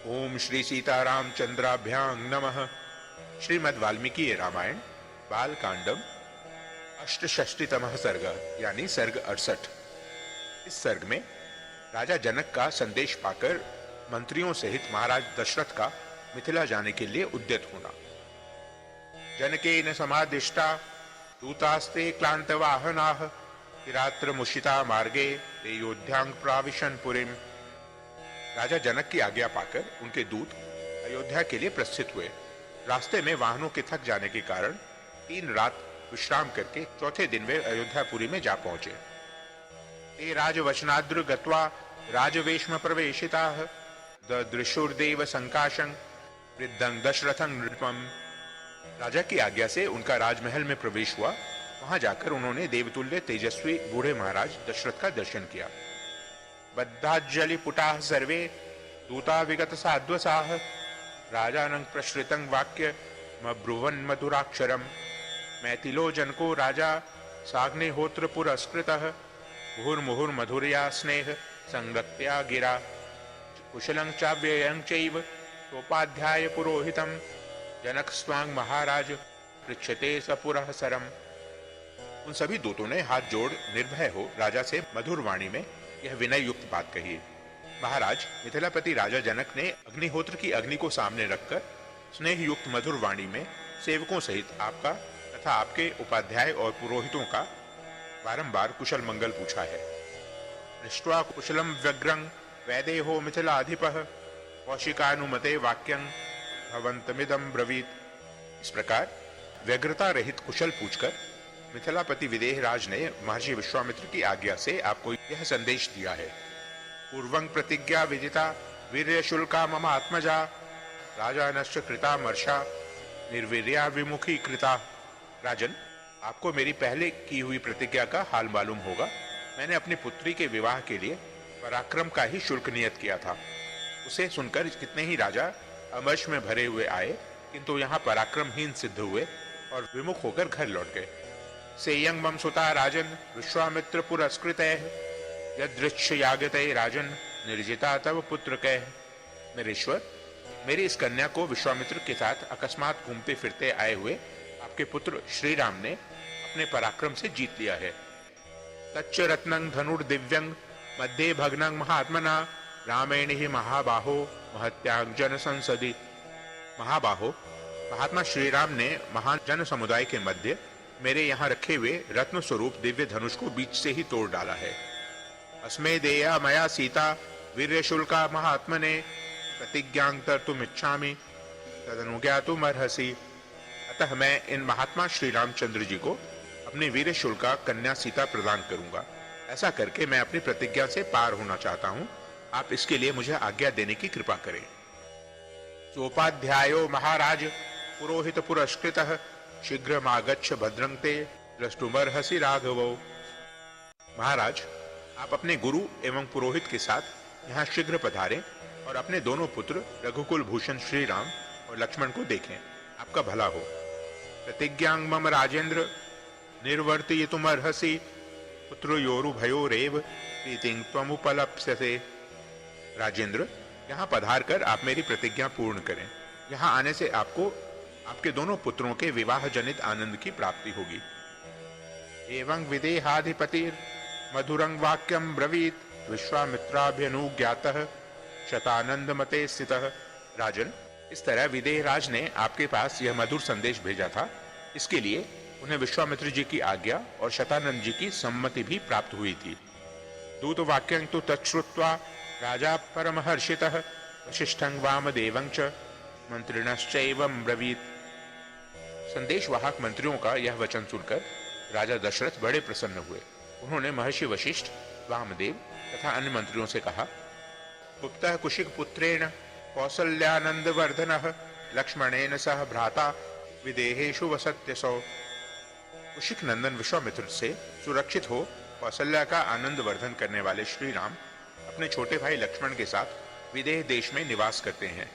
ओम श्री सीतारामचंद्राभ्यां नमः। श्रीमद् वाल्मीकि रामायण बालकांडम अष्टषष्टितमः सर्ग यानी सर्ग 68। इस सर्ग में राजा जनक का संदेश पाकर मंत्रियों सहित महाराज दशरथ का मिथिला जाने के लिए उद्यत होना। जनकेन समादिष्टा दूतास्ते क्लांत वाहनाः रात्र मुषिता मार्गे ते योध्यां प्राविशन पुरीम। राजा जनक की आज्ञा पाकर उनके दूत अयोध्या के लिए प्रस्थित हुए। रास्ते में वाहनों के थक जाने के कारण 3 रात विश्राम करके चौथे दिन वे अयोध्यापुरी में जा पहुंचे। ते राजवचनाद्र गत्वा राजवेश्म प्रवेशिताः ददृशुर्देव संकाशं वृद्धं दशरथं नृपम्। राजा की आज्ञा से उनका राजमहल में प्रवेश हुआ। वहां जाकर उन्होंने देवतुल्य तेजस्वी बूढ़े महाराज दशरथ का दर्शन किया। बद्धाज्जलि पुटाः सर्वे दूता विगत साध्वसाः राजानं प्रश्रितं वाक्य मब्रुवन् मधुराक्षरम्। मैथिलो जनको राजा साग्निहोत्र पुरस्कृतः मुहुर्मुहुर्मधुरया स्नेह संगत्या गिरा कुशलं चाव्ययं चैव सोपाध्याय पुरोहितं जनक स्वांग महाराज पृच्छते सपुरः सरम। उन सभी दूतों ने हाथ जोड़ निर्भय हो राजा से मधुर वाणी में यह विनय युक्त बात कही। महाराज, मिथिलापति राजा जनक ने अग्निहोत्र की अग्नि को सामने रखकर स्नेह युक्त मधुर वाणी में सेवकों सहित आपका तथा आपके उपाध्याय और पुरोहितों का बारंबार कुशल मंगल पूछा है। दृष्ट्वा कुशलम व्यग्रं वैदेहो मिथिलाधिपः कौशिकानुमते वाक्यं भवन्तमिदं ब्रवीत। इस प्रकार व्यग्रता रहित कुशल पूछकर मिथिलापति विदेह राज ने महर्षि विश्वामित्र की आज्ञा से आपको यह संदेश दिया है। पूर्वं प्रतिज्ञा विदिता वीर्य शुल्का मम आत्मजा राजा नश्च कृता मर्षा निर्वीर्या विमुखी कृता। राजन, आपको मेरी पहले की हुई प्रतिज्ञा का हाल मालूम होगा। मैंने अपनी पुत्री के विवाह के लिए पराक्रम का ही शुल्क नियत किया था। उसे सुनकर कितने ही राजा अमर्ष में भरे हुए आए, किंतु यहाँ पराक्रमहीन सिद्ध हुए और विमुख होकर घर लौट गए। सेयं मम सुता राजन विश्वामित्र पुरस्कृतैः यदृच्छ यागतैः राजन निर्जिता तव पुत्र कैः। नरेश्वर, मेरी इस कन्या को विश्वामित्र के साथ अकस्मात घूमते फिरते आए हुए आपके पुत्र श्री राम ने अपने पराक्रम से जीत लिया है। तच्च रत्नं धनुर्दिव्यं मध्ये भग्नं महात्मना रामेण ही महाबाहो महत्याग जन संसदि। महाबाहो, महात्मा श्री राम ने महान जन समुदाय के मध्य मेरे यहाँ रखे हुए रत्न स्वरूप दिव्य धनुष को बीच से ही तोड़ डाला है। अस्मे देया मया सीता वीर्य शुल्का महात्मने प्रतिज्ञां तर्तुम इच्छामि तदनुज्ञातुम अर्हसि। अतः मैं इन महात्मा श्री रामचंद्र जी को अपनी वीर्य शुल्का कन्या सीता प्रदान करूंगा। ऐसा करके मैं अपनी प्रतिज्ञा से पार होना चाहता हूँ। आप इसके लिए मुझे आज्ञा देने की कृपा करें। सोपाध्यायो महाराज पुरोहित पुरस्कृतः शीघ्रमागच्छ भद्रं ते द्रष्टुमर्हसि राघवो। महाराज, आप अपने गुरु एवं पुरोहित के साथ यहाँ शीघ्र पधारें और अपने दोनों पुत्र रघुकुल भूषण श्री राम और लक्ष्मण को देखें। आपका भला हो। प्रतिज्ञां मम राजेंद्र निर्वर्तयितुमर्हसि पुत्रयोरुभयोरेव प्रीतिं त्वमुपलप्स्यसे। राजेंद्र, यहाँ पधार कर आप मेरी प्रतिज्ञा पूर्ण करें। यहाँ आने से आपको आपके दोनों पुत्रों के विवाह जनित आनंद की प्राप्ति होगी। एवं विदेहाधिपतिर मधुरं वाक्यं ब्रवीत विश्वामित्राभ्यनुज्ञातः शतानंद मते स्थितः। राजन, इस तरह विदेहराज ने आपके पास यह मधुर संदेश भेजा था। इसके लिए उन्हें विश्वामित्र जी की आज्ञा और शतानंद जी की सम्मति भी प्राप्त हुई थी। दूत वाक्यं तु तच्छ्रुत्वा राजा परमहर्षितः वसिष्ठं वामदेवं च मंत्रिणश्चैवं ब्रवीत। संदेश वाहक मंत्रियों का यह वचन सुनकर राजा दशरथ बड़े प्रसन्न हुए। उन्होंने महर्षि वशिष्ठ, वामदेव तथा अन्य मंत्रियों से कहा, गुप्तः कुशिक पुत्रेण कौसल्यानंदवर्धनः लक्ष्मणेन सह भ्राता विदेहेषु वसत्यसौ। कुशिक नंदन विश्वामित्र से सुरक्षित हो कौशल्या का आनंद वर्धन करने वाले श्री राम अपने छोटे भाई लक्ष्मण के साथ विदेह देश में निवास करते हैं।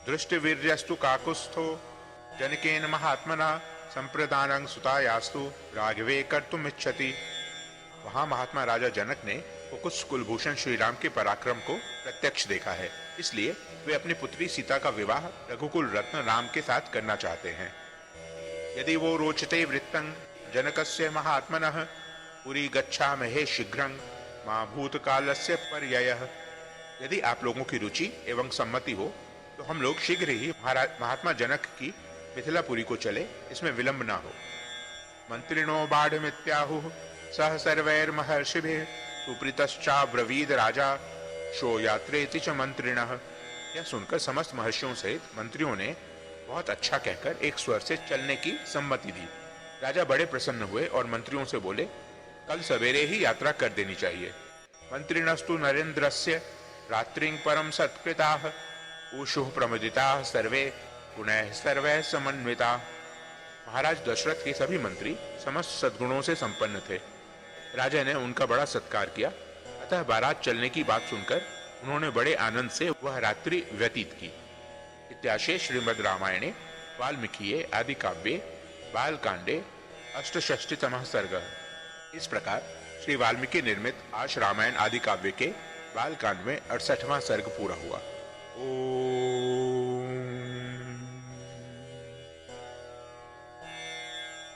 दृष्टवीर्यस्तु काकुस्थो जनकेन महात्मना संप्रदानं सुतायास्तु राघवे कर्तुम इच्छति। वहां महात्मा राजा जनक ने कुकुत्स कुलभूषण श्री राम के पराक्रम को प्रत्यक्ष देखा है, इसलिए वे अपनी पुत्री सीता का विवाह रघुकुल रत्न राम के साथ करना चाहते हैं। यदि वो रोचते वृत्तं जनकस्य महात्मनः पुरी गच्छामहे शीघ्रं मां भूतकालस्य पर्ययः। यदि आप लोगों की रुचि एवं सम्मति हो तो हम लोग शीघ्र ही महात्मा जनक की मिथिलापुरी को चले, इसमें विलंब ना हो। मंत्रिणो बाढ़मित्याहुः सह सर्वैर्महर्षिभिः सुप्रीतश्चाब्रवीद राजा शो यात्रेति च मंत्रिणः। यह सुनकर समस्त महर्षियों सहित मंत्रियों ने बहुत अच्छा कहकर एक स्वर से चलने की सम्मति दी। राजा बड़े प्रसन्न हुए और मंत्रियों से बोले, कल सवेरे ही यात्रा कर देनी चाहिए। मंत्रिणस्तु नरेंद्रस्य रात्रिं परम सत्कृताः ऊषुः प्रमुदिताः सर्वे पुनः सर्वैः समन्विताः। महाराज दशरथ के सभी मंत्री समस्त सद्गुणों से संपन्न थे। राजा ने उनका बड़ा सत्कार किया, अतः बारात चलने की बात सुनकर उन्होंने बड़े आनंद से वह रात्रि व्यतीत की। इत्याशे श्रीमद् रामायणे वाल्मीकिये आदि काव्ये बालकांडे अष्टषष्टितमः सर्गः। इस प्रकार श्री वाल्मीकि निर्मित आश रामायण आदि काव्य के बालकांड में 68वां सर्ग पूरा हुआ।